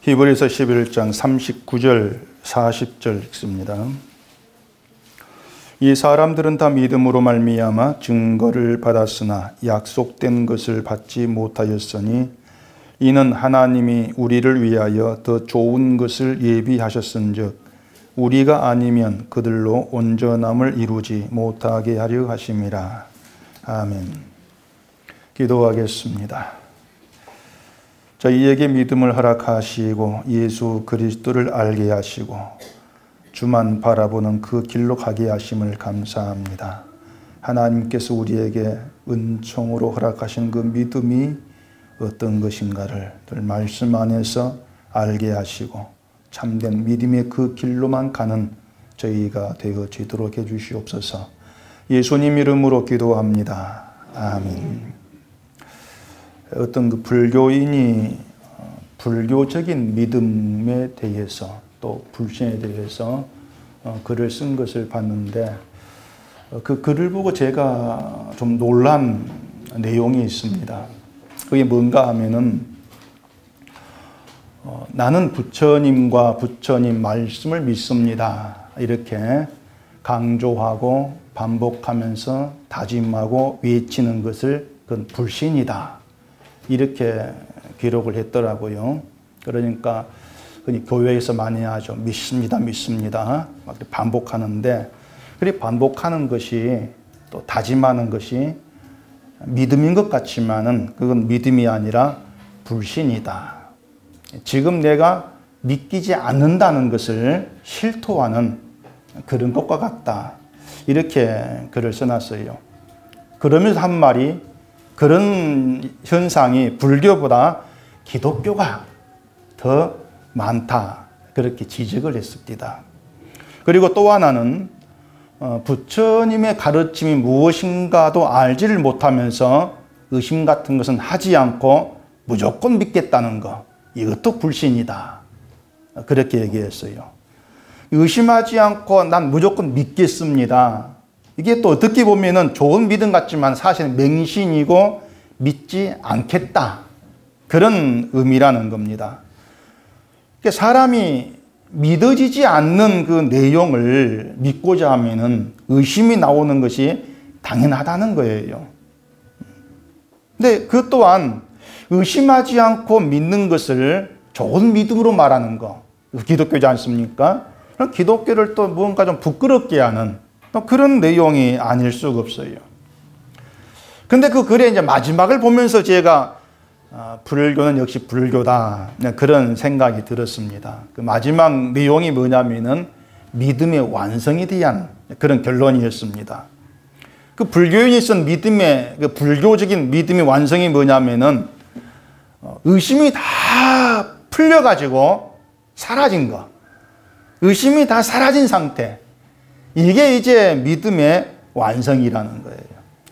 히브리서 11장 39절 40절 읽습니다. 이 사람들은 다 믿음으로 말미암아 증거를 받았으나 약속된 것을 받지 못하였으니 이는 하나님이 우리를 위하여 더 좋은 것을 예비하셨은즉 우리가 아니면 그들로 온전함을 이루지 못하게 하려 하심이라. 아멘. 기도하겠습니다. 저희에게 믿음을 허락하시고 예수 그리스도를 알게 하시고 주만 바라보는 그 길로 가게 하심을 감사합니다. 하나님께서 우리에게 은총으로 허락하신 그 믿음이 어떤 것인가를 늘 말씀 안에서 알게 하시고 참된 믿음의 그 길로만 가는 저희가 되어지도록 해주시옵소서. 예수님 이름으로 기도합니다. 아멘. 어떤 그 불교인이 불교적인 믿음에 대해서 또 불신에 대해서 글을 쓴 것을 봤는데 그 글을 보고 제가 좀 놀란 내용이 있습니다. 그게 뭔가 하면은 나는 부처님과 부처님 말씀을 믿습니다. 이렇게 강조하고 반복하면서 다짐하고 외치는 것을 그건 불신이다. 이렇게 기록을 했더라고요. 그러니까 교회에서 많이 하죠. 믿습니다, 믿습니다. 막 반복하는데, 그렇게 반복하는 것이 또 다짐하는 것이 믿음인 것 같지만은 그건 믿음이 아니라 불신이다. 지금 내가 믿기지 않는다는 것을 실토하는 그런 것과 같다. 이렇게 글을 써놨어요. 그러면서 한 말이 그런 현상이 불교보다 기독교가 더 많다. 그렇게 지적을 했습니다. 그리고 또 하나는 부처님의 가르침이 무엇인가도 알지를 못하면서 의심 같은 것은 하지 않고 무조건 믿겠다는 것. 이것도 불신이다. 그렇게 얘기했어요. 의심하지 않고 난 무조건 믿겠습니다. 이게 또 어떻게 보면은 좋은 믿음 같지만 사실은 맹신이고 믿지 않겠다. 그런 의미라는 겁니다. 사람이 믿어지지 않는 그 내용을 믿고자 하면은 의심이 나오는 것이 당연하다는 거예요. 근데 그 또한 의심하지 않고 믿는 것을 좋은 믿음으로 말하는 거. 기독교지 않습니까? 기독교를 또 무언가 좀 부끄럽게 하는 또 그런 내용이 아닐 수가 없어요. 근데 그 글의 이제 마지막을 보면서 제가 불교는 역시 불교다. 그런 생각이 들었습니다. 그 마지막 내용이 뭐냐면은 믿음의 완성에 대한 그런 결론이었습니다. 그 불교인이 쓴 믿음의, 그 불교적인 믿음의 완성이 뭐냐면은 의심이 다 풀려가지고 사라진 거. 의심이 다 사라진 상태. 이게 이제 믿음의 완성이라는 거예요.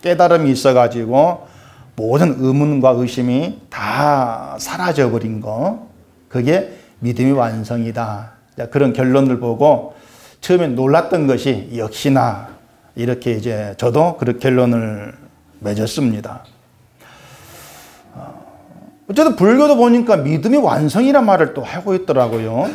깨달음이 있어가지고 모든 의문과 의심이 다 사라져버린 거. 그게 믿음의 완성이다. 그런 결론을 보고 처음에 놀랐던 것이 역시나 이렇게 이제 저도 그런 결론을 맺었습니다. 어쨌든 불교도 보니까 믿음의 완성이란 말을 또 하고 있더라고요.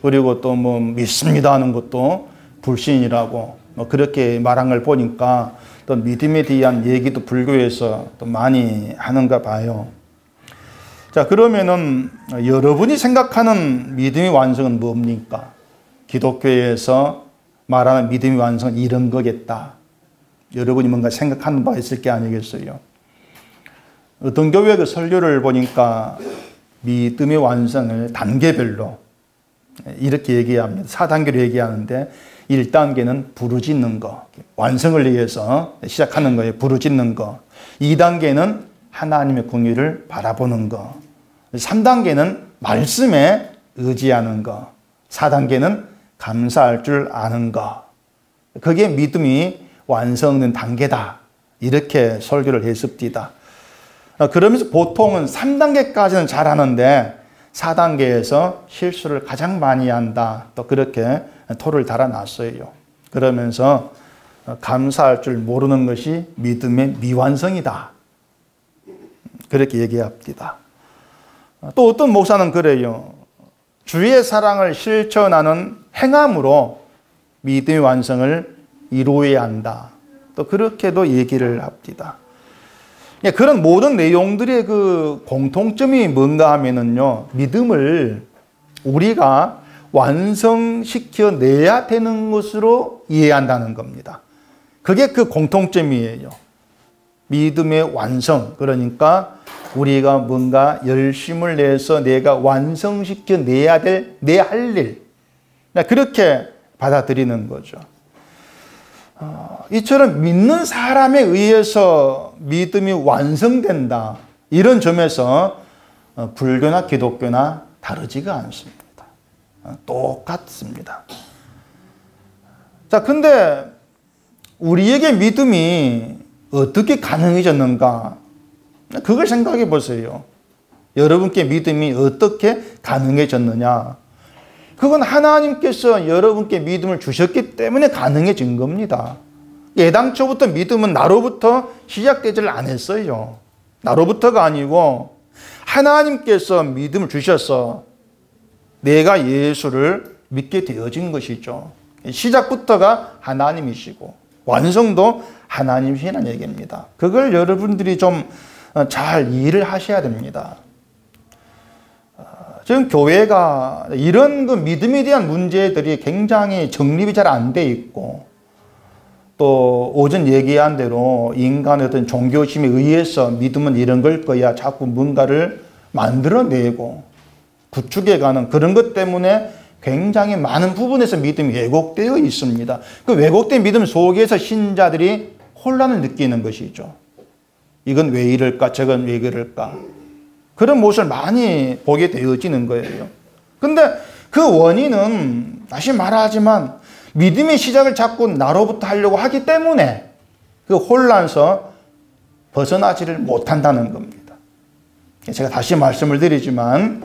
그리고 또 뭐 믿습니다 하는 것도 불신이라고 그렇게 말한 걸 보니까 또 믿음에 대한 얘기도 불교에서 또 많이 하는가 봐요. 자, 그러면은 여러분이 생각하는 믿음의 완성은 뭡니까? 기독교에서 말하는 믿음의 완성은 이런 거겠다. 여러분이 뭔가 생각하는 바가 있을 게 아니겠어요? 어떤 교회 그 설교를 보니까 믿음의 완성을 단계별로 이렇게 얘기합니다. 4단계로 얘기하는데 1단계는 부르짖는 거. 완성을 위해서 시작하는 거예요. 부르짖는 거. 2단계는 하나님의 긍휼을 바라보는 거. 3단계는 말씀에 의지하는 거. 4단계는 감사할 줄 아는 거. 그게 믿음이 완성된 단계다. 이렇게 설교를 했습니다. 그러면서 보통은 3단계까지는 잘하는데 4단계에서 실수를 가장 많이 한다. 또 그렇게 토를 달아놨어요. 그러면서 감사할 줄 모르는 것이 믿음의 미완성이다. 그렇게 얘기합니다. 또 어떤 목사는 그래요. 주의 사랑을 실천하는 행함으로 믿음의 완성을 이루어야 한다. 또 그렇게도 얘기를 합니다. 그런 모든 내용들의 그 공통점이 뭔가 하면은요, 믿음을 우리가 완성시켜 내야 되는 것으로 이해한다는 겁니다. 그게 그 공통점이에요. 믿음의 완성, 그러니까 우리가 뭔가 열심을 내서 내가 완성시켜 내야 될, 내 할 일, 그렇게 받아들이는 거죠. 이처럼 믿는 사람에 의해서 믿음이 완성된다. 이런 점에서 불교나 기독교나 다르지가 않습니다. 똑같습니다. 자, 근데 우리에게 믿음이 어떻게 가능해졌는가? 그걸 생각해 보세요. 여러분께 믿음이 어떻게 가능해졌느냐? 그건 하나님께서 여러분께 믿음을 주셨기 때문에 가능해진 겁니다. 예당초부터 믿음은 나로부터 시작되지를 않았어요. 나로부터가 아니고 하나님께서 믿음을 주셔서 내가 예수를 믿게 되어진 것이죠. 시작부터가 하나님이시고 완성도 하나님이시라는 얘기입니다. 그걸 여러분들이 좀 잘 이해를 하셔야 됩니다. 지금 교회가 이런 그 믿음에 대한 문제들이 굉장히 정립이 잘 안 돼 있고, 또 오전 얘기한 대로 인간의 어떤 종교심에 의해서 믿음은 이런 걸 거야 자꾸 뭔가를 만들어내고 구축해가는 그런 것 때문에 굉장히 많은 부분에서 믿음이 왜곡되어 있습니다. 그 왜곡된 믿음 속에서 신자들이 혼란을 느끼는 것이죠. 이건 왜 이럴까? 저건 왜 그럴까? 그런 모습을 많이 보게 되어지는 거예요. 근데 그 원인은 다시 말하지만 믿음의 시작을 자꾸 나로부터 하려고 하기 때문에 그 혼란에서 벗어나지를 못한다는 겁니다. 제가 다시 말씀을 드리지만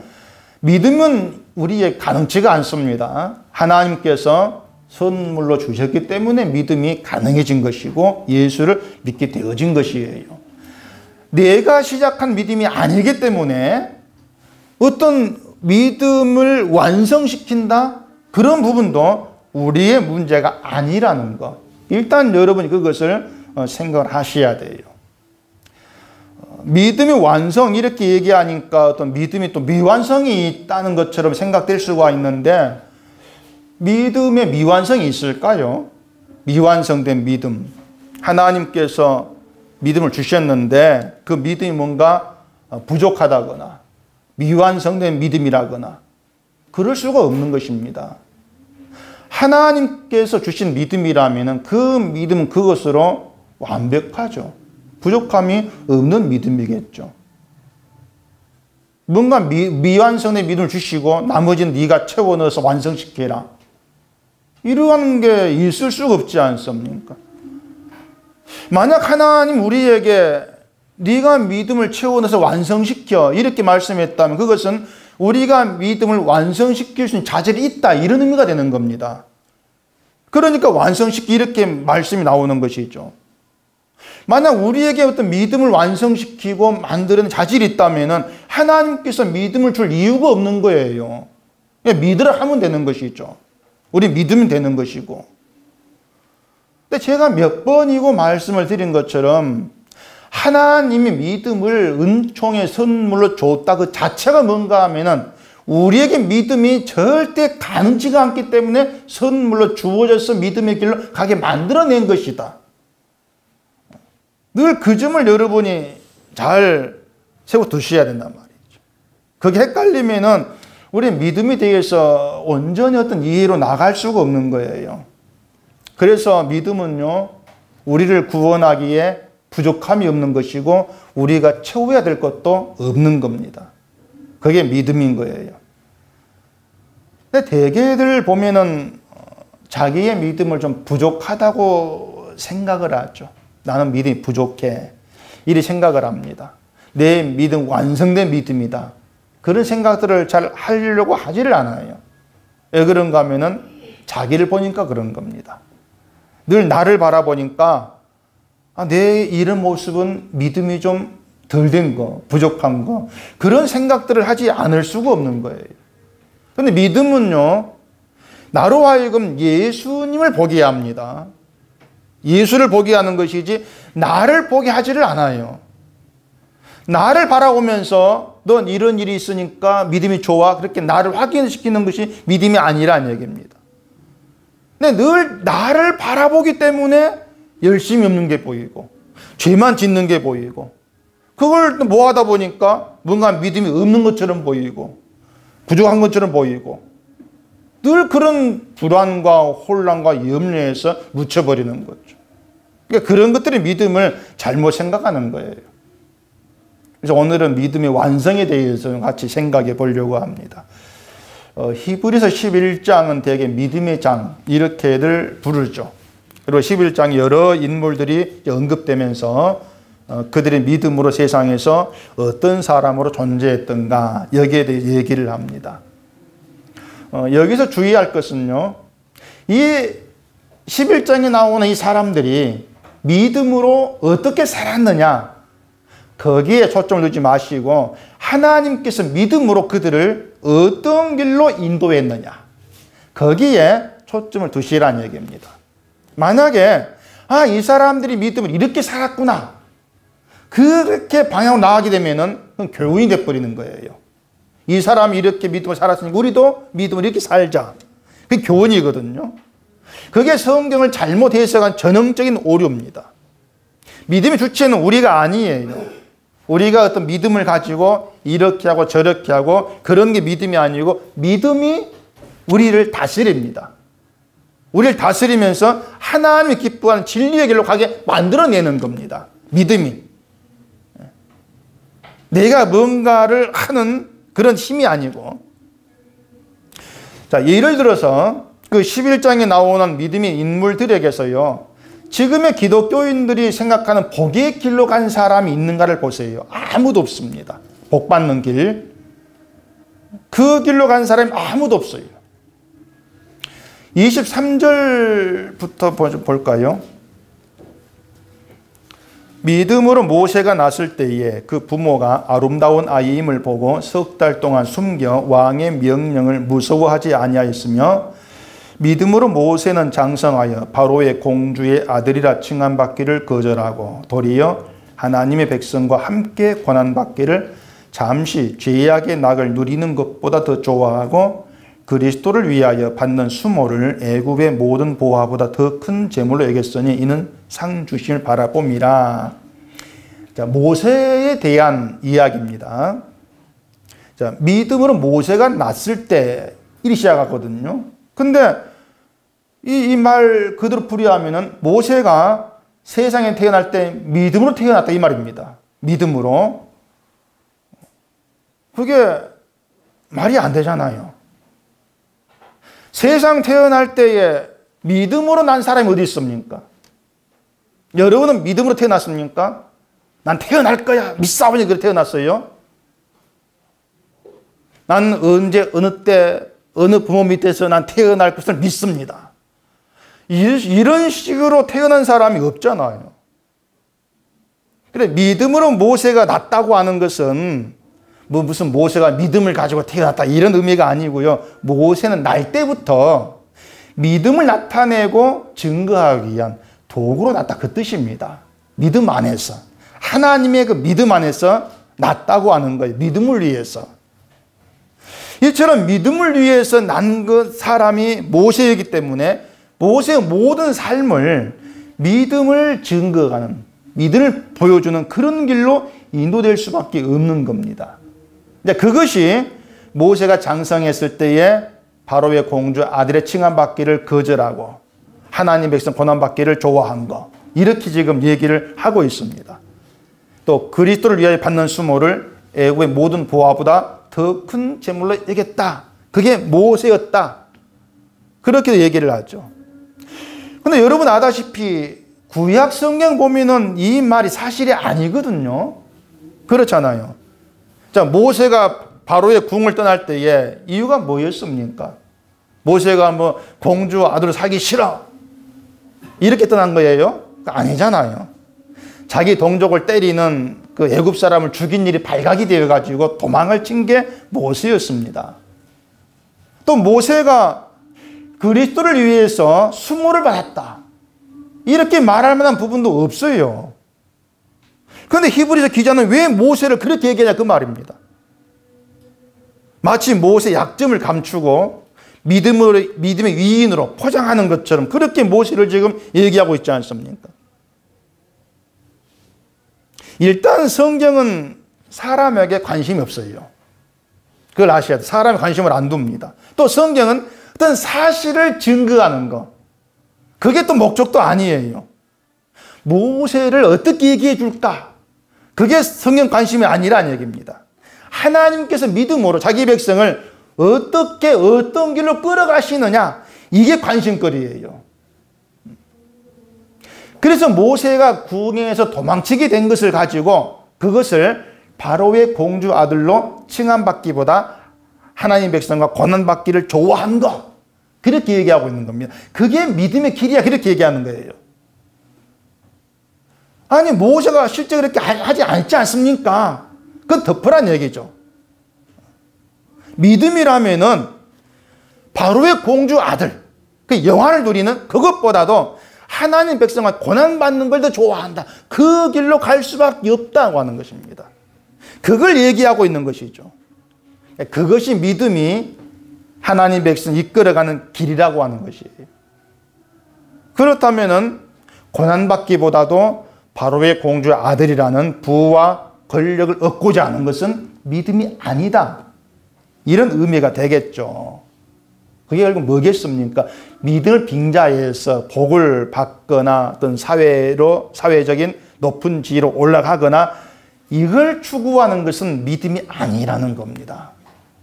믿음은 우리의 가능치가 않습니다. 하나님께서 선물로 주셨기 때문에 믿음이 가능해진 것이고 예수를 믿게 되어진 것이에요. 내가 시작한 믿음이 아니기 때문에 어떤 믿음을 완성시킨다? 그런 부분도 우리의 문제가 아니라는 것. 일단 여러분이 그것을 생각을 하셔야 돼요. 믿음의 완성 이렇게 얘기하니까 어떤 믿음이 또 미완성이 있다는 것처럼 생각될 수가 있는데 믿음의 미완성이 있을까요? 미완성된 믿음. 하나님께서 믿음을 주셨는데 그 믿음이 뭔가 부족하다거나 미완성된 믿음이라거나 그럴 수가 없는 것입니다. 하나님께서 주신 믿음이라면 그 믿음은 그것으로 완벽하죠. 부족함이 없는 믿음이겠죠. 뭔가 미완성된 믿음을 주시고 나머지는 네가 채워 넣어서 완성시켜라. 이러한 게 있을 수가 없지 않습니까? 만약 하나님 우리에게 네가 믿음을 채워 넣어서 완성시켜 이렇게 말씀했다면 그것은 우리가 믿음을 완성시킬 수 있는 자질이 있다 이런 의미가 되는 겁니다. 그러니까 완성시키 이렇게 말씀이 나오는 것이죠. 만약 우리에게 어떤 믿음을 완성시키고 만드는 자질이 있다면 하나님께서 믿음을 줄 이유가 없는 거예요. 그냥 믿으라 하면 되는 것이죠. 우리 믿으면 되는 것이고. 근데 제가 몇 번이고 말씀을 드린 것처럼 하나님이 믿음을 은총의 선물로 줬다 그 자체가 뭔가 하면은 우리에게 믿음이 절대 가능치가 않기 때문에 선물로 주어져서 믿음의 길로 가게 만들어낸 것이다. 늘 그 점을 여러분이 잘 세워두셔야 된단 말이죠. 그게 헷갈리면은 우리 믿음에 대해서 온전히 어떤 이해로 나갈 수가 없는 거예요. 그래서 믿음은요, 우리를 구원하기에 부족함이 없는 것이고 우리가 채워야 될 것도 없는 겁니다. 그게 믿음인 거예요. 근데 대개들 보면은 자기의 믿음을 좀 부족하다고 생각을 하죠. 나는 믿음이 부족해. 이리 생각을 합니다. 내 믿음 완성된 믿음이다. 그런 생각들을 잘 하려고 하지를 않아요. 왜 그런가 하면은 자기를 보니까 그런 겁니다. 늘 나를 바라보니까 내 이런 모습은 믿음이 좀 덜 된 거, 부족한 거 그런 생각들을 하지 않을 수가 없는 거예요. 근데 믿음은요, 나로 하여금 예수님을 보게 합니다. 예수를 보게 하는 것이지 나를 보게 하지를 않아요. 나를 바라보면서 넌 이런 일이 있으니까 믿음이 좋아, 그렇게 나를 확인시키는 것이 믿음이 아니라는 얘기입니다. 근데 늘 나를 바라보기 때문에 열심히 없는 게 보이고 죄만 짓는 게 보이고, 그걸 뭐 하다 보니까 뭔가 믿음이 없는 것처럼 보이고 부족한 것처럼 보이고, 늘 그런 불안과 혼란과 염려에서 묻혀버리는 거죠. 그러니까 그런 것들이 믿음을 잘못 생각하는 거예요. 그래서 오늘은 믿음의 완성에 대해서 같이 생각해 보려고 합니다. 히브리서 11장은 대개 믿음의 장 이렇게들 부르죠. 그리고 11장에 여러 인물들이 언급되면서 그들의 믿음으로 세상에서 어떤 사람으로 존재했던가 여기에 대해 얘기를 합니다. 여기서 주의할 것은요, 이 11장에 나오는 이 사람들이 믿음으로 어떻게 살았느냐, 거기에 초점을 두지 마시고 하나님께서 믿음으로 그들을 어떤 길로 인도했느냐, 거기에 초점을 두시라는 얘기입니다. 만약에 이 사람들이 믿음을 이렇게 살았구나, 그렇게 방향으로 나가게 되면은 그건 교훈이 돼버리는 거예요. 이 사람이 이렇게 믿음을 살았으니까 우리도 믿음을 이렇게 살자, 그게 교훈이거든요. 그게 성경을 잘못 해석한 전형적인 오류입니다. 믿음의 주체는 우리가 아니에요. 우리가 어떤 믿음을 가지고 이렇게 하고 저렇게 하고 그런 게 믿음이 아니고, 믿음이 우리를 다스립니다. 우리를 다스리면서 하나님이 기뻐하는 진리의 길로 가게 만들어내는 겁니다. 믿음이. 내가 뭔가를 하는 그런 힘이 아니고. 자, 예를 들어서 그 11장에 나오는 믿음의 인물들에게서요, 지금의 기독교인들이 생각하는 복의 길로 간 사람이 있는가를 보세요. 아무도 없습니다. 복 받는 길. 그 길로 간 사람이 아무도 없어요. 23절부터 볼까요? 믿음으로 모세가 났을 때에 그 부모가 아름다운 아이임을 보고 석 달 동안 숨겨 왕의 명령을 무서워하지 아니하였으며, 믿음으로 모세는 장성하여 바로의 공주의 아들이라 칭함받기를 거절하고 도리어 하나님의 백성과 함께 고난받기를 잠시 죄악의 낙을 누리는 것보다 더 좋아하고, 그리스도를 위하여 받는 수모를 애굽의 모든 보화보다 더 큰 재물로 여겼으니 이는 상 주심을 바라봅니다. 자, 모세에 대한 이야기입니다. 자, 믿음으로 모세가 났을 때 일이 시작하거든요. 근데 이 말 그대로 풀이하면은 모세가 세상에 태어날 때 믿음으로 태어났다 이 말입니다. 믿음으로. 그게 말이 안 되잖아요. 세상 태어날 때에 믿음으로 난 사람이 어디 있습니까? 여러분은 믿음으로 태어났습니까? 난 태어날 거야 믿사오니 그렇게 태어났어요. 난 언제 어느 때 어느 부모 밑에서 난 태어날 것을 믿습니다. 이런 식으로 태어난 사람이 없잖아요. 그래, 믿음으로 모세가 났다고 하는 것은 무슨 모세가 믿음을 가지고 태어났다 이런 의미가 아니고요. 모세는 날 때부터 믿음을 나타내고 증거하기 위한 도구로 났다 그 뜻입니다. 믿음 안에서. 하나님의 그 믿음 안에서 났다고 하는 거예요. 믿음을 위해서. 이처럼 믿음을 위해서 난 그 사람이 모세이기 때문에 모세의 모든 삶을 믿음을 증거하는, 믿음을 보여주는 그런 길로 인도될 수밖에 없는 겁니다. 그것이 모세가 장성했을 때에 바로의 공주 아들의 칭함받기를 거절하고 하나님 백성 고난받기를 좋아한 거, 이렇게 지금 얘기를 하고 있습니다. 또 그리스도를 위하여 받는 수모를 애국의 모든 보화보다 더 큰 재물로 여겼다. 그게 모세였다. 그렇게 얘기를 하죠. 근데 여러분 아다시피 구약 성경 보면은 이 말이 사실이 아니거든요. 그렇잖아요. 자, 모세가 바로의 궁을 떠날 때에 이유가 뭐였습니까? 모세가 뭐 공주 아들을 사기 싫어 이렇게 떠난 거예요? 아니잖아요. 자기 동족을 때리는 그 애굽 사람을 죽인 일이 발각이 되어가지고 도망을 친 게 모세였습니다. 또 모세가 그리스도를 위해서 수모를 받았다. 이렇게 말할 만한 부분도 없어요. 그런데 히브리서 기자는 왜 모세를 그렇게 얘기하냐 그 말입니다. 마치 모세의 약점을 감추고 믿음의 위인으로 포장하는 것처럼 그렇게 모세를 지금 얘기하고 있지 않습니까? 일단 성경은 사람에게 관심이 없어요. 그걸 아셔야 돼요. 사람이 관심을 안 둡니다. 또 성경은 어떤 사실을 증거하는 것, 그게 또 목적도 아니에요. 모세를 어떻게 얘기해 줄까? 그게 성경 관심이 아니라는 얘기입니다. 하나님께서 믿음으로 자기 백성을 어떻게 어떤 길로 끌어가시느냐, 이게 관심거리예요. 그래서 모세가 궁에서 도망치게 된 것을 가지고 그것을 바로의 공주 아들로 칭함받기보다 하나님 백성과 고난받기를 좋아한 것, 그렇게 얘기하고 있는 겁니다. 그게 믿음의 길이야, 그렇게 얘기하는 거예요. 아니 모세가 실제 그렇게 하지 않지 않습니까? 그건 덮으란 얘기죠. 믿음이라면은 바로의 공주 아들, 그 영화를 누리는 그것보다도 하나님 백성과 고난받는 걸 더 좋아한다. 그 길로 갈 수밖에 없다고 하는 것입니다. 그걸 얘기하고 있는 것이죠. 그것이 믿음이 하나님 백성 이끌어가는 길이라고 하는 것이에요. 그렇다면은 고난받기보다도 바로의 공주의 아들이라는 부와 권력을 얻고자 하는 것은 믿음이 아니다. 이런 의미가 되겠죠. 그게 결국 뭐겠습니까? 믿음을 빙자해서 복을 받거나 어떤 사회적인 높은 지위로 올라가거나 이걸 추구하는 것은 믿음이 아니라는 겁니다.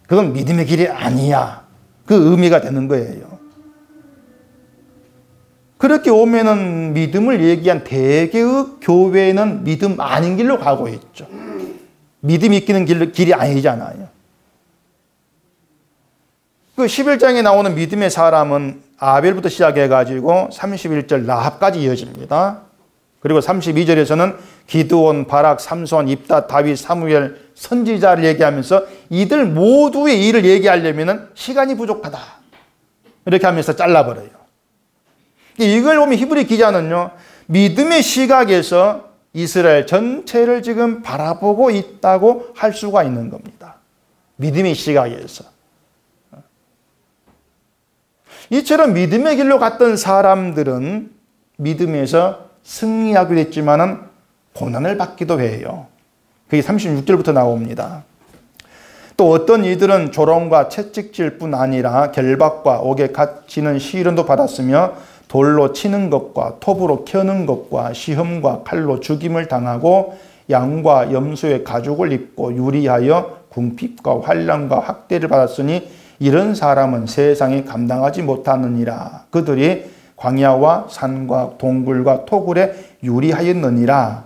그건 믿음의 길이 아니야. 그 의미가 되는 거예요. 그렇게 오면은 믿음을 얘기한 대개의 교회는 믿음 아닌 길로 가고 있죠. 믿음이 있기는 길이 아니잖아요. 그 11장에 나오는 믿음의 사람은 아벨부터 시작해가지고 31절 라합까지 이어집니다. 그리고 32절에서는 기드온, 바락, 삼손, 입다, 다윗, 사무엘, 선지자를 얘기하면서 이들 모두의 일을 얘기하려면 시간이 부족하다. 이렇게 하면서 잘라버려요. 이걸 보면 히브리 기자는요, 믿음의 시각에서 이스라엘 전체를 지금 바라보고 있다고 할 수가 있는 겁니다. 믿음의 시각에서. 이처럼 믿음의 길로 갔던 사람들은 믿음에서 승리하기도 했지만은 고난을 받기도 해요. 그게 36절부터 나옵니다. 또 어떤 이들은 조롱과 채찍질 뿐 아니라 결박과 옥에 갇히는 시련도 받았으며 돌로 치는 것과 톱으로 켜는 것과 시험과 칼로 죽임을 당하고 양과 염소의 가죽을 입고 유리하여 궁핍과 환난과 학대를 받았으니 이런 사람은 세상이 감당하지 못하느니라. 그들이 광야와 산과 동굴과 토굴에 유리하였느니라.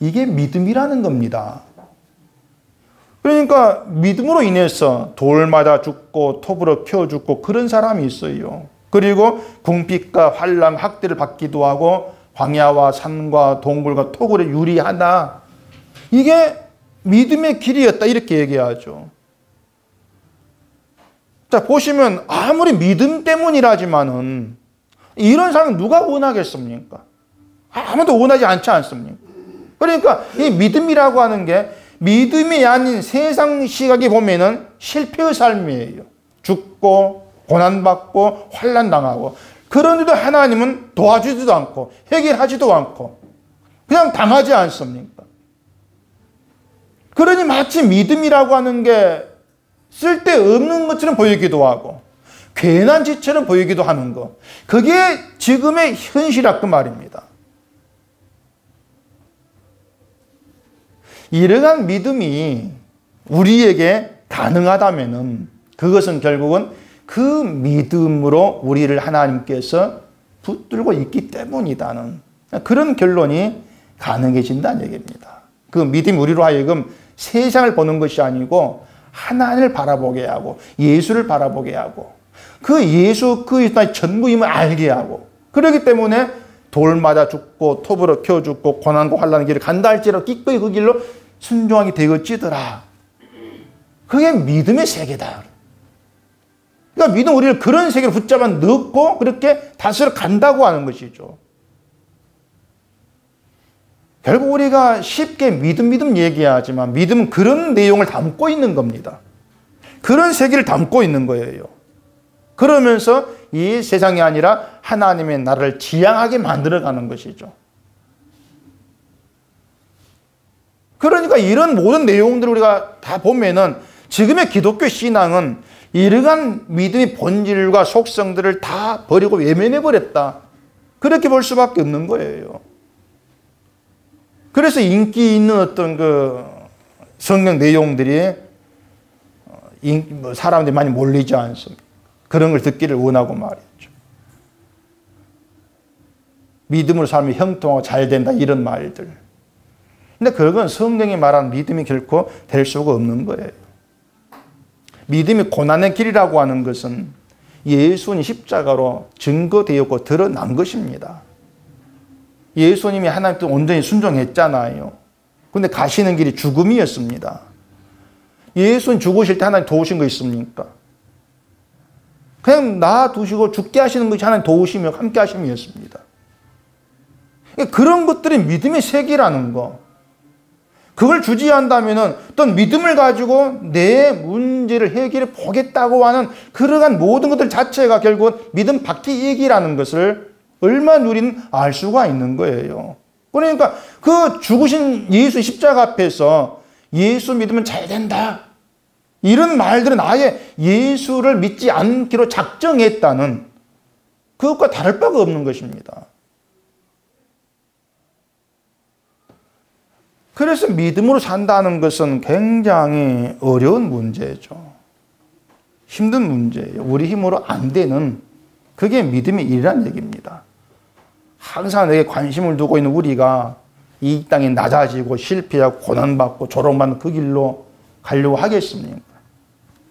이게 믿음이라는 겁니다. 그러니까 믿음으로 인해서 돌 맞아 죽고 톱으로 켜 죽고 그런 사람이 있어요. 그리고 궁핍과 환난, 학대를 받기도 하고 광야와 산과 동굴과 토굴에 유리하다. 이게 믿음의 길이었다 이렇게 얘기하죠. 자, 보시면 아무리 믿음 때문이라지만은 이런 사람은 누가 원하겠습니까? 아무도 원하지 않지 않습니까? 그러니까 이 믿음이라고 하는 게 믿음이 아닌 세상 시각에 보면은 실패의 삶이에요. 죽고 고난받고 환난당하고 그런데도 하나님은 도와주지도 않고 해결하지도 않고 그냥 당하지 않습니까? 그러니 마치 믿음이라고 하는 게 쓸데없는 것처럼 보이기도 하고 괜한 짓처럼 보이기도 하는 것, 그게 지금의 현실이라고 말입니다. 이러한 믿음이 우리에게 가능하다면은 그것은 결국은 그 믿음으로 우리를 하나님께서 붙들고 있기 때문이다는 그런 결론이 가능해진다는 얘기입니다. 그 믿음이 우리로 하여금 세상을 보는 것이 아니고 하나님을 바라보게 하고 예수를 바라보게 하고 그 예수 그리스도의 전부임을 알게 하고, 그렇기 때문에 돌 맞아 죽고 톱으로 켜 죽고 고난과 환난의 길을 간다 할지라도 기꺼이 그 길로 순종하게 되어지더라. 그게 믿음의 세계다. 그러니까 믿음 우리를 그런 세계로 붙잡아 넣고 그렇게 다스려 간다고 하는 것이죠. 결국 우리가 쉽게 믿음 얘기하지만 믿음은 그런 내용을 담고 있는 겁니다. 그런 세계를 담고 있는 거예요. 그러면서 이 세상이 아니라 하나님의 나라를 지향하게 만들어가는 것이죠. 그러니까 이런 모든 내용들을 우리가 다 보면은 지금의 기독교 신앙은 이러한 믿음의 본질과 속성들을 다 버리고 외면해버렸다. 그렇게 볼 수밖에 없는 거예요. 그래서 인기 있는 어떤 그 성경 내용들이 사람들이 많이 몰리지 않습니다. 그런 걸 듣기를 원하고 말이죠. 믿음으로 살면 형통하고 잘 된다 이런 말들. 근데 그건 성경이 말하는 믿음이 결코 될 수가 없는 거예요. 믿음이 고난의 길이라고 하는 것은 예수님 십자가로 증거되었고 드러난 것입니다. 예수님이 하나님 뜻 온전히 순종했잖아요. 근데 가시는 길이 죽음이었습니다. 예수님 죽으실 때 하나님 도우신 거 있습니까? 그냥 놔두시고 죽게 하시는 것이 하나님 도우시며 함께 하심이었습니다. 그런 것들이 믿음의 세계라는 거. 그걸 주지한다면 어떤 믿음을 가지고 내 문제를 해결해 보겠다고 하는 그러한 모든 것들 자체가 결국 믿음 밖의 얘기라는 것을 얼마나 우리는 알 수가 있는 거예요. 그러니까 그 죽으신 예수 십자가 앞에서 예수 믿으면 잘 된다. 이런 말들은 아예 예수를 믿지 않기로 작정했다는 그것과 다를 바가 없는 것입니다. 그래서 믿음으로 산다는 것은 굉장히 어려운 문제죠. 힘든 문제예요. 우리 힘으로 안 되는 그게 믿음의 일이라는 얘기입니다. 항상 내게 관심을 두고 있는 우리가 이 땅에 낮아지고 실패하고 고난받고 조롱받는 그 길로 가려고 하겠습니까?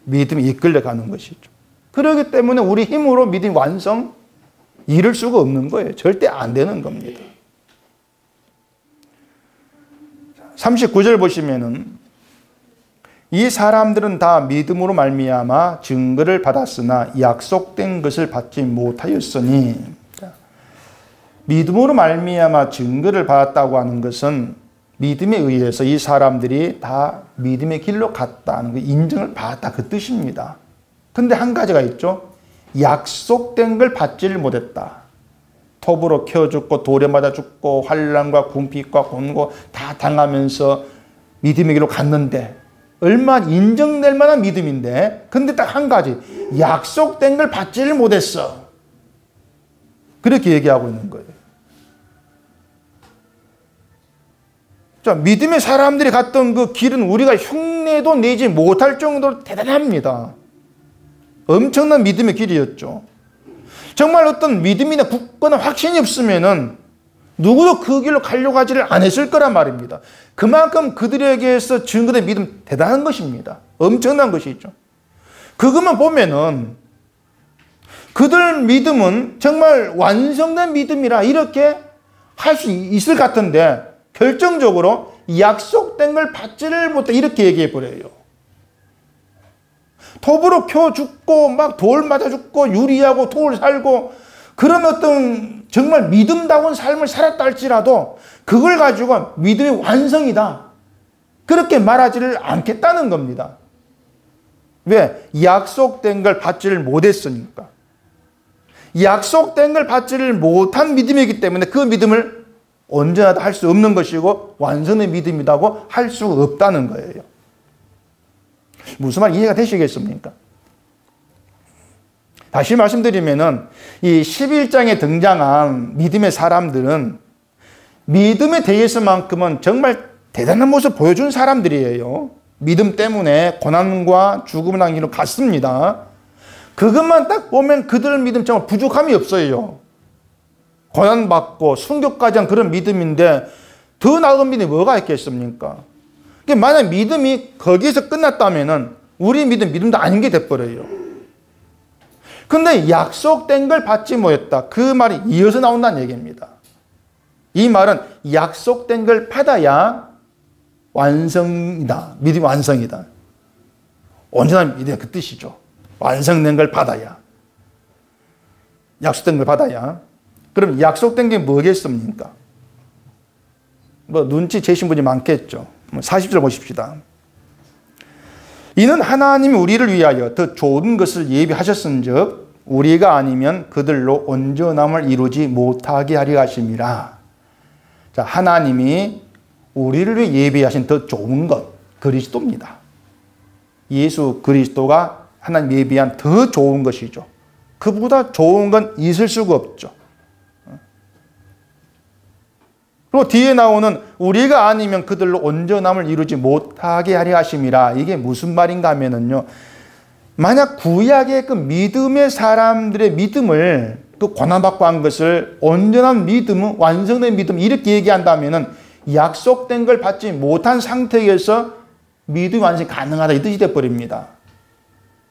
믿음이 이끌려가는 것이죠. 그렇기 때문에 우리 힘으로 믿음 완성 이룰 수가 없는 거예요. 절대 안 되는 겁니다. 39절 보시면은 이 사람들은 다 믿음으로 말미암아 증거를 받았으나 약속된 것을 받지 못하였으니, 믿음으로 말미암아 증거를 받았다고 하는 것은 믿음에 의해서 이 사람들이 다 믿음의 길로 갔다는 그 인정을 받았다 그 뜻입니다. 근데 한 가지가 있죠. 약속된 걸 받지를 못했다. 톱으로 켜 죽고 돌에 맞아 죽고 환난과 궁핍과 곤고 다 당하면서 믿음의 길로 갔는데 얼마 인정될 만한 믿음인데 근데 딱 한 가지 약속된 걸 받지를 못했어. 그렇게 얘기하고 있는 거예요. 자, 믿음의 사람들이 갔던 그 길은 우리가 흉내도 내지 못할 정도로 대단합니다. 엄청난 믿음의 길이었죠. 정말 어떤 믿음이나 굳거나 확신이 없으면은 누구도 그 길로 가려고 하지를 않았을 거란 말입니다. 그만큼 그들에게서 증거된 믿음 대단한 것입니다. 엄청난 것이죠. 그것만 보면은 그들 믿음은 정말 완성된 믿음이라 이렇게 할 수 있을 것 같은데 결정적으로 약속된 걸 받지를 못해 이렇게 얘기해 버려요. 톱으로 켜 죽고 막 돌 맞아 죽고 유리하고 돌 살고 그런 어떤 정말 믿음다운 삶을 살았다 할지라도 그걸 가지고 믿음의 완성이다. 그렇게 말하지를 않겠다는 겁니다. 왜? 약속된 걸 받지를 못했으니까. 약속된 걸 받지를 못한 믿음이기 때문에 그 믿음을 언제나 할 수 없는 것이고 완성의 믿음이라고 할 수가 없다는 거예요. 무슨 말 이해가 되시겠습니까? 다시 말씀드리면은 이 11장에 등장한 믿음의 사람들은 믿음에 대해서만큼은 정말 대단한 모습을 보여준 사람들이에요. 믿음 때문에 고난과 죽음을 한 길로 갔습니다. 그것만 딱 보면 그들 믿음 정말 부족함이 없어요. 고난받고 순교까지 한 그런 믿음인데 더 나은 믿음이 뭐가 있겠습니까? 만약 믿음이 거기에서 끝났다면 우리 믿음도 아닌 게 돼버려요. 근데 약속된 걸 받지 못했다. 그 말이 이어서 나온다는 얘기입니다. 이 말은 약속된 걸 받아야 완성이다. 믿음이 완성이다. 온전한 믿음이 그 뜻이죠. 완성된 걸 받아야. 약속된 걸 받아야. 그럼 약속된 게 뭐겠습니까? 뭐 눈치 채신 분이 많겠죠. 40절 보십시다. 이는 하나님이 우리를 위하여 더 좋은 것을 예비하셨은즉 우리가 아니면 그들로 온전함을 이루지 못하게 하려 하심이라. 자, 하나님이 우리를 위해 예비하신 더 좋은 것, 그리스도입니다. 예수 그리스도가 하나님 예비한 더 좋은 것이죠. 그보다 좋은 건 있을 수가 없죠. 그리고 뒤에 나오는 우리가 아니면 그들로 온전함을 이루지 못하게 하려 하심이라. 이게 무슨 말인가 하면은요, 만약 구약의 그 믿음의 사람들의 믿음을, 그 고난받고 한 것을 온전한 믿음, 완성된 믿음 이렇게 얘기한다면은 약속된 걸 받지 못한 상태에서 믿음이 완전히 가능하다 이 뜻이 되어버립니다.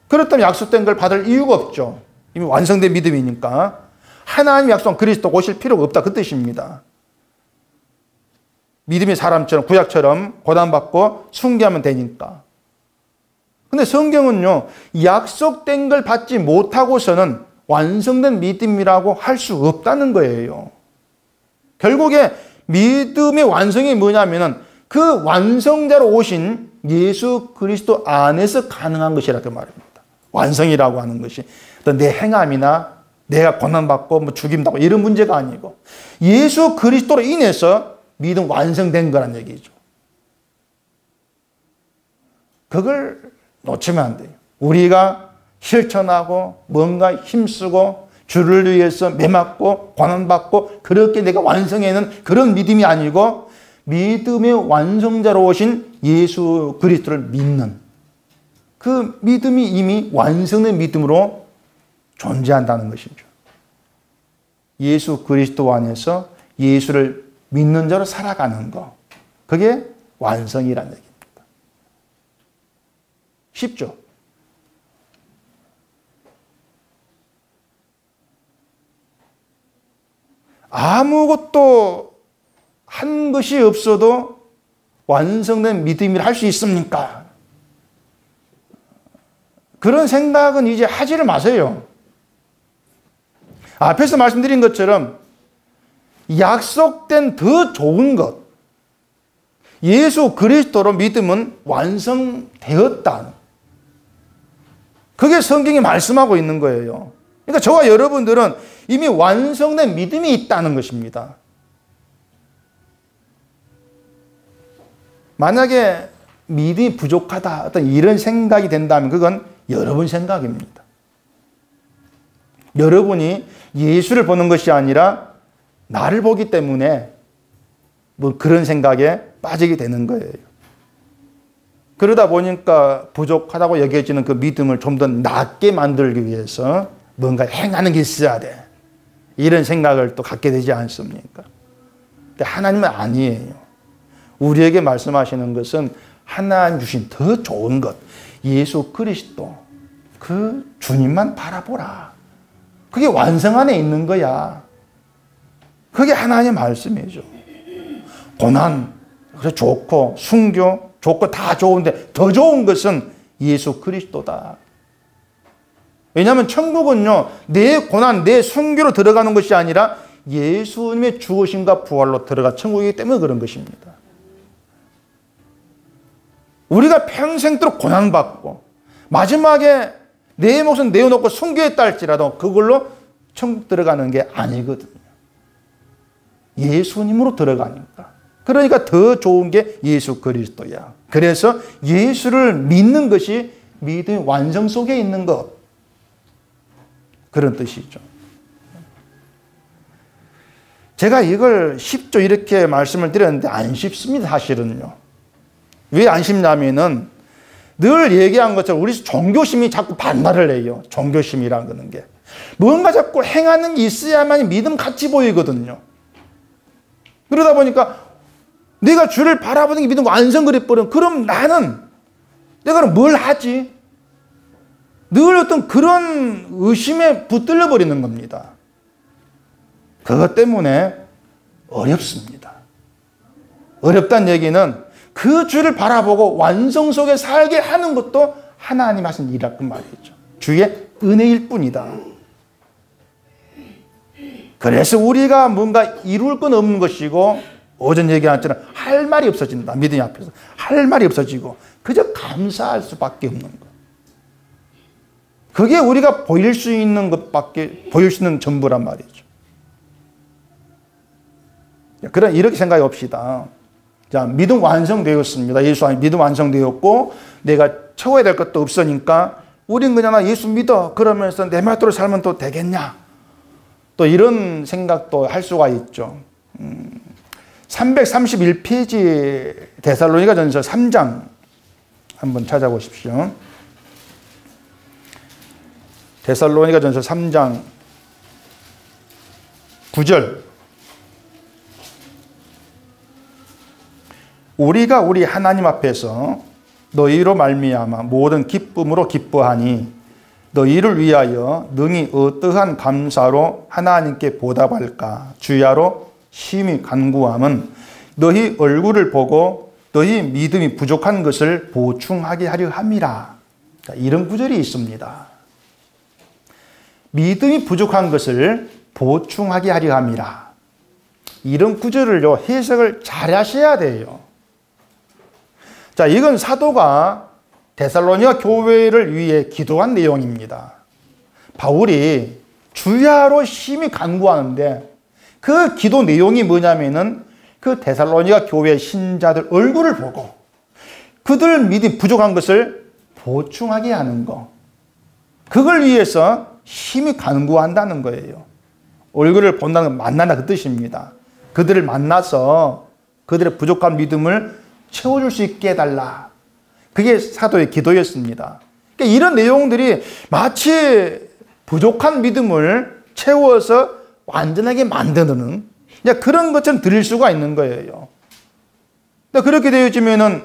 그렇다면 약속된 걸 받을 이유가 없죠. 이미 완성된 믿음이니까. 하나님 약속한 그리스도 오실 필요가 없다 그 뜻입니다. 믿음의 사람처럼 구약처럼 고난받고 순교하면 되니까. 근데 성경은요, 약속된 걸 받지 못하고서는 완성된 믿음이라고 할 수 없다는 거예요. 결국에 믿음의 완성이 뭐냐면은 그 완성자로 오신 예수 그리스도 안에서 가능한 것이라고 말입니다. 완성이라고 하는 것이 어떤 내 행함이나 내가 고난받고 뭐 죽임당하고 이런 문제가 아니고 예수 그리스도로 인해서 믿음 완성된 거란 얘기죠. 그걸 놓치면 안 돼요. 우리가 실천하고 뭔가 힘쓰고 주를 위해서 매맞고 고난받고 그렇게 내가 완성해는 그런 믿음이 아니고 믿음의 완성자로 오신 예수 그리스도를 믿는 그 믿음이 이미 완성된 믿음으로 존재한다는 것이죠. 예수 그리스도 안에서 예수를 믿는 자로 살아가는 것. 그게 완성이라는 얘기입니다. 쉽죠? 아무것도 한 것이 없어도 완성된 믿음이라 할 수 있습니까? 그런 생각은 이제 하지를 마세요. 앞에서 말씀드린 것처럼 약속된 더 좋은 것, 예수 그리스도로 믿음은 완성되었다. 그게 성경이 말씀하고 있는 거예요. 그러니까 저와 여러분들은 이미 완성된 믿음이 있다는 것입니다. 만약에 믿음이 부족하다, 어떤 이런 생각이 된다면 그건 여러분 생각입니다. 여러분이 예수를 보는 것이 아니라 나를 보기 때문에 뭐 그런 생각에 빠지게 되는 거예요. 그러다 보니까 부족하다고 여겨지는 그 믿음을 좀 더 낫게 만들기 위해서 뭔가 행하는 게 있어야 돼. 이런 생각을 또 갖게 되지 않습니까? 근데 하나님은 아니에요. 우리에게 말씀하시는 것은 하나님 주신 더 좋은 것, 예수 그리스도, 그 주님만 바라보라. 그게 완성 안에 있는 거야. 그게 하나님의 말씀이죠. 고난, 그래 좋고, 순교, 좋고 다 좋은데 더 좋은 것은 예수 그리스도다. 왜냐하면 천국은요, 내 고난, 내 순교로 들어가는 것이 아니라 예수님의 죽으심과 부활로 들어가 천국이기 때문에 그런 것입니다. 우리가 평생도록 고난받고 마지막에 내 목숨 내어놓고 순교했다 할지라도 그걸로 천국 들어가는 게 아니거든요. 예수님으로 들어가니까. 그러니까 더 좋은 게 예수 그리스도야. 그래서 예수를 믿는 것이 믿음의 완성 속에 있는 것. 그런 뜻이죠. 제가 이걸 쉽죠 이렇게 말씀을 드렸는데 안 쉽습니다. 사실은요. 왜 안 쉽냐면은 늘 얘기한 것처럼 우리 종교심이 자꾸 반발을 해요. 종교심이라는 거는 게. 뭔가 자꾸 행하는 게 있어야만 믿음 같이 보이거든요. 그러다 보니까 내가 주를 바라보는 게 믿음 완성 그래버리면 그럼 나는 내가 뭘 하지? 늘 어떤 그런 의심에 붙들려 버리는 겁니다. 그것 때문에 어렵습니다. 어렵다는 얘기는 그 주를 바라보고 완성 속에 살게 하는 것도 하나님 하신 일이라고 말이죠. 주의 은혜일 뿐이다. 그래서 우리가 뭔가 이룰 건 없는 것이고, 어전 얘기한 것처럼 할 말이 없어진다. 믿음이 앞에서 할 말이 없어지고 그저 감사할 수밖에 없는 것. 그게 우리가 보일 수 있는 것밖에, 보일 수 있는 전부란 말이죠. 그런 이렇게 생각해 봅시다. 자, 믿음 완성되었습니다. 예수 안에 믿음 완성되었고 내가 채워야 될 것도 없으니까 우린 그냥 나 예수 믿어 그러면서 내 말대로 살면 또 되겠냐, 또 이런 생각도 할 수가 있죠. 331페이지 데살로니가전서 3장 한번 찾아보십시오. 데살로니가전서 3장 9절. 우리가 우리 하나님 앞에서 너희로 말미암아 모든 기쁨으로 기뻐하니 너희를 위하여 능히 어떠한 감사로 하나님께 보답할까 주야로 심히 간구함은 너희 얼굴을 보고 너희 믿음이 부족한 것을 보충하게 하려 함이라. 이런 구절이 있습니다. 믿음이 부족한 것을 보충하게 하려 함이라. 이런 구절을요, 해석을 잘 하셔야 돼요. 자, 이건 사도가 데살로니가 교회를 위해 기도한 내용입니다. 바울이 주야로 심히 간구하는데 그 기도 내용이 뭐냐면은 그 데살로니가 교회 신자들 얼굴을 보고 그들 믿음이 부족한 것을 보충하게 하는 거, 그걸 위해서 심히 간구한다는 거예요. 얼굴을 본다는 건 만난다 그 뜻입니다. 그들을 만나서 그들의 부족한 믿음을 채워줄 수 있게 해달라. 그게 사도의 기도였습니다. 그러니까 이런 내용들이 마치 부족한 믿음을 채워서 완전하게 만드는 그런 것처럼 들릴 수가 있는 거예요. 그렇게 되어지면은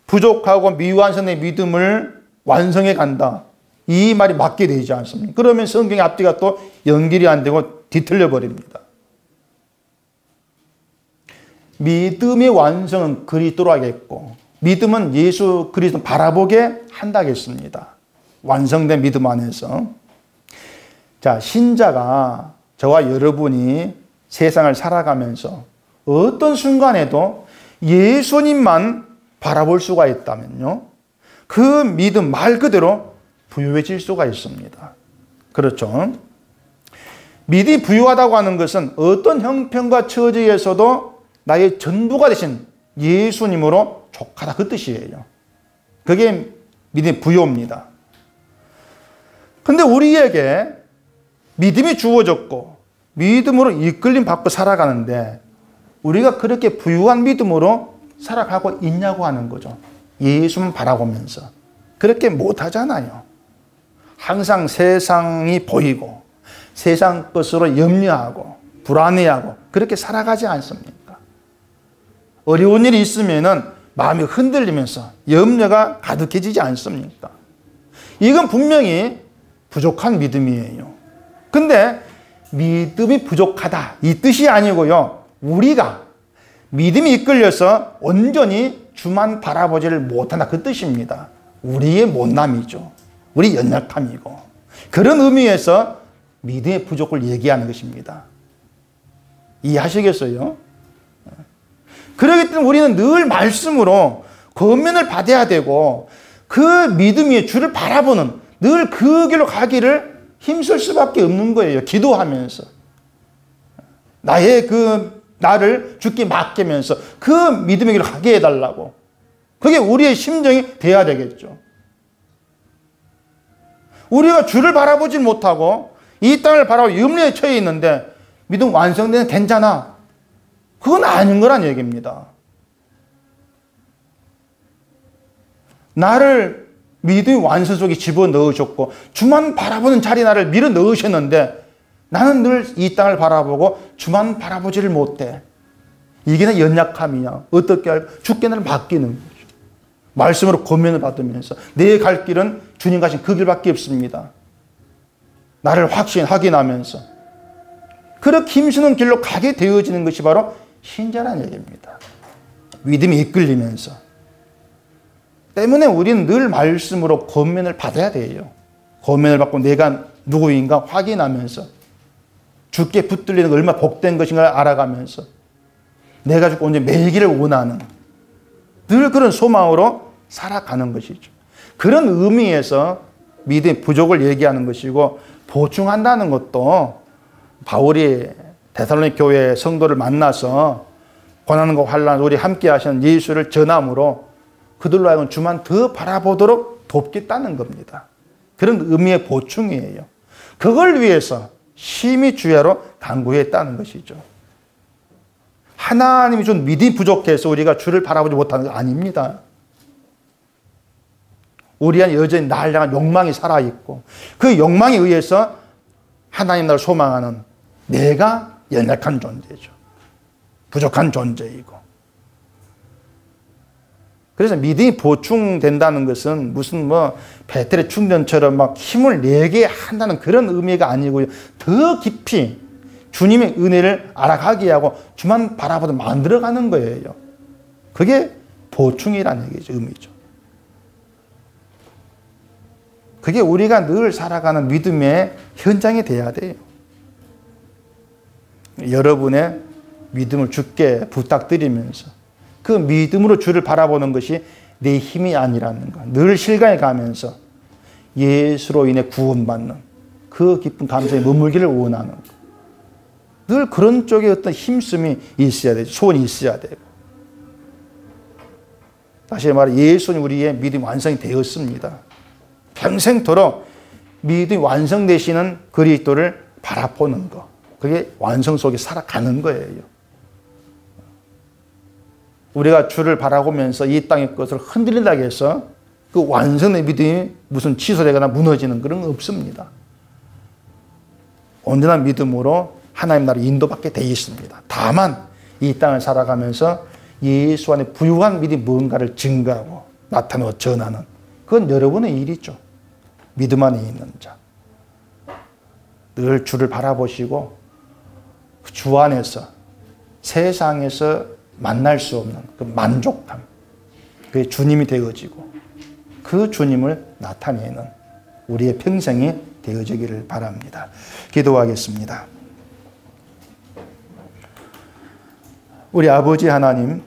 부족하고 미완성의 믿음을 완성해 간다, 이 말이 맞게 되지 않습니까? 그러면 성경의 앞뒤가 또 연결이 안 되고 뒤틀려 버립니다. 믿음의 완성은 그리스도로 하겠고 믿음은 예수 그리스도 바라보게 한다겠습니다. 완성된 믿음 안에서. 자, 신자가, 저와 여러분이 세상을 살아가면서 어떤 순간에도 예수님만 바라볼 수가 있다면요, 그 믿음 말 그대로 부유해질 수가 있습니다. 그렇죠? 믿음이 부유하다고 하는 것은 어떤 형편과 처지에서도 나의 전부가 되신 예수님으로 족하다 그 뜻이에요. 그게 믿음의 부유입니다. 근데 우리에게 믿음이 주어졌고 믿음으로 이끌림 받고 살아가는데 우리가 그렇게 부유한 믿음으로 살아가고 있냐고 하는 거죠. 예수만 바라보면서. 그렇게 못하잖아요. 항상 세상이 보이고 세상 것으로 염려하고 불안해하고 그렇게 살아가지 않습니까? 어려운 일이 있으면은 마음이 흔들리면서 염려가 가득해지지 않습니까? 이건 분명히 부족한 믿음이에요. 근데 믿음이 부족하다 이 뜻이 아니고요, 우리가 믿음이 이끌려서 온전히 주만 바라보지를 못한다 그 뜻입니다. 우리의 못남이죠. 우리 연약함이고, 그런 의미에서 믿음의 부족을 얘기하는 것입니다. 이해하시겠어요? 그렇기 때문에 우리는 늘 말씀으로 권면을 받아야 되고 그 믿음이 주를 바라보는, 늘 그 길로 가기를 힘쓸 수밖에 없는 거예요. 기도하면서 나를 주께 맡기면서 그 믿음의 길을 가게 해달라고. 그게 우리의 심정이 돼야 되겠죠. 우리가 주를 바라보지 못하고 이 땅을 바라보고 염려에 처해 있는데 믿음 완성되면 괜찮아, 그건 아닌 거란 얘기입니다. 나를 믿음의 완성 속에 집어넣으셨고 주만 바라보는 자리에 나를 밀어 넣으셨는데 나는 늘 이 땅을 바라보고 주만 바라보지를 못해. 이게 내 연약함이야. 어떻게 할까? 주께 나를 맡기는 거죠. 말씀으로 권면을 받으면서 내 갈 길은 주님 가신 그 길밖에 없습니다. 나를 확인하면서 그렇게 힘쓰는 길로 가게 되어지는 것이 바로 신자라는 얘기입니다. 믿음이 이끌리면서. 때문에 우리는 늘 말씀으로 권면을 받아야 돼요. 고면을 받고 내가 누구인가 확인하면서 주께 붙들리는 게 얼마나 복된 것인가를 알아가면서 내가 죽고 언제 매기를 원하는 늘 그런 소망으로 살아가는 것이죠. 그런 의미에서 믿음의 부족을 얘기하는 것이고 보충한다는 것도 바울이 데살로니가 교회 성도를 만나서 고난과 환난 우리 함께 하시는 예수를 전함으로 그들로 하여금 주만 더 바라보도록 돕겠다는 겁니다. 그런 의미의 보충이에요. 그걸 위해서 심히 주야로 당부했다는 것이죠. 하나님이 준 믿음이 부족해서 우리가 주를 바라보지 못하는 거 아닙니다. 우리 안에 여전히 나를 향한 욕망이 살아있고 그 욕망에 의해서 하나님 나를 소망하는 내가 연약한 존재죠. 부족한 존재이고. 그래서 믿음이 보충된다는 것은 무슨 배터리 충전처럼 막 힘을 내게 한다는 그런 의미가 아니고요. 더 깊이 주님의 은혜를 알아가게 하고 주만 바라보듯 만들어가는 거예요. 그게 보충이라는 얘기죠. 의미죠. 그게 우리가 늘 살아가는 믿음의 현장이 돼야 돼요. 여러분의 믿음을 주께 부탁드리면서 그 믿음으로 주를 바라보는 것이 내 힘이 아니라는 것. 늘 실감해 가면서 예수로 인해 구원받는 그 기쁜 감정에 머물기를 원하는 것. 늘 그런 쪽에 어떤 힘씀이 있어야 되죠. 소원이 있어야 되고. 다시 말해 예수는 우리의 믿음이 완성이 되었습니다. 평생토록 믿음이 완성되시는 그리스도를 바라보는 것. 그게 완성 속에 살아가는 거예요. 우리가 주를 바라보면서 이 땅의 것을 흔들린다고 해서 그 완성의 믿음이 무슨 취소되거나 무너지는 그런 거 없습니다. 온전한 믿음으로 하나님 나라를 인도받게 되어 있습니다. 다만 이 땅을 살아가면서 예수 안에 부유한 믿음이 뭔가를 증가하고 나타내고 전하는 그건 여러분의 일이죠. 믿음 안에 있는 자. 늘 주를 바라보시고 주 안에서 세상에서 만날 수 없는 그 만족감, 그게 주님이 되어지고 그 주님을 나타내는 우리의 평생이 되어지기를 바랍니다. 기도하겠습니다. 우리 아버지 하나님,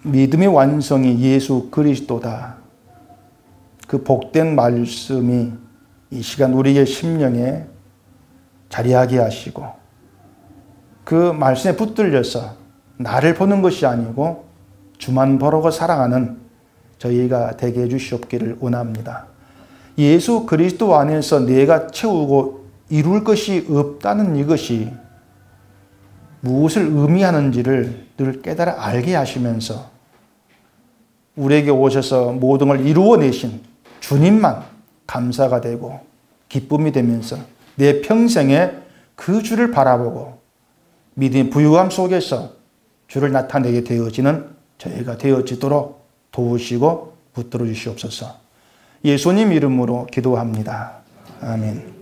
믿음의 완성이 예수 그리스도다. 그 복된 말씀이 이 시간 우리의 심령에 자리하게 하시고 그 말씀에 붙들려서 나를 보는 것이 아니고 주만 보고 사랑하는 저희가 되게 해주시옵기를 원합니다. 예수 그리스도 안에서 내가 채우고 이룰 것이 없다는 이것이 무엇을 의미하는지를 늘 깨달아 알게 하시면서 우리에게 오셔서 모든 걸 이루어내신 주님만 감사가 되고 기쁨이 되면서 내 평생에 그 주를 바라보고 믿음의 부유함 속에서 주를 나타내게 되어지는 저희가 되어지도록 도우시고 붙들어 주시옵소서. 예수님 이름으로 기도합니다. 아멘.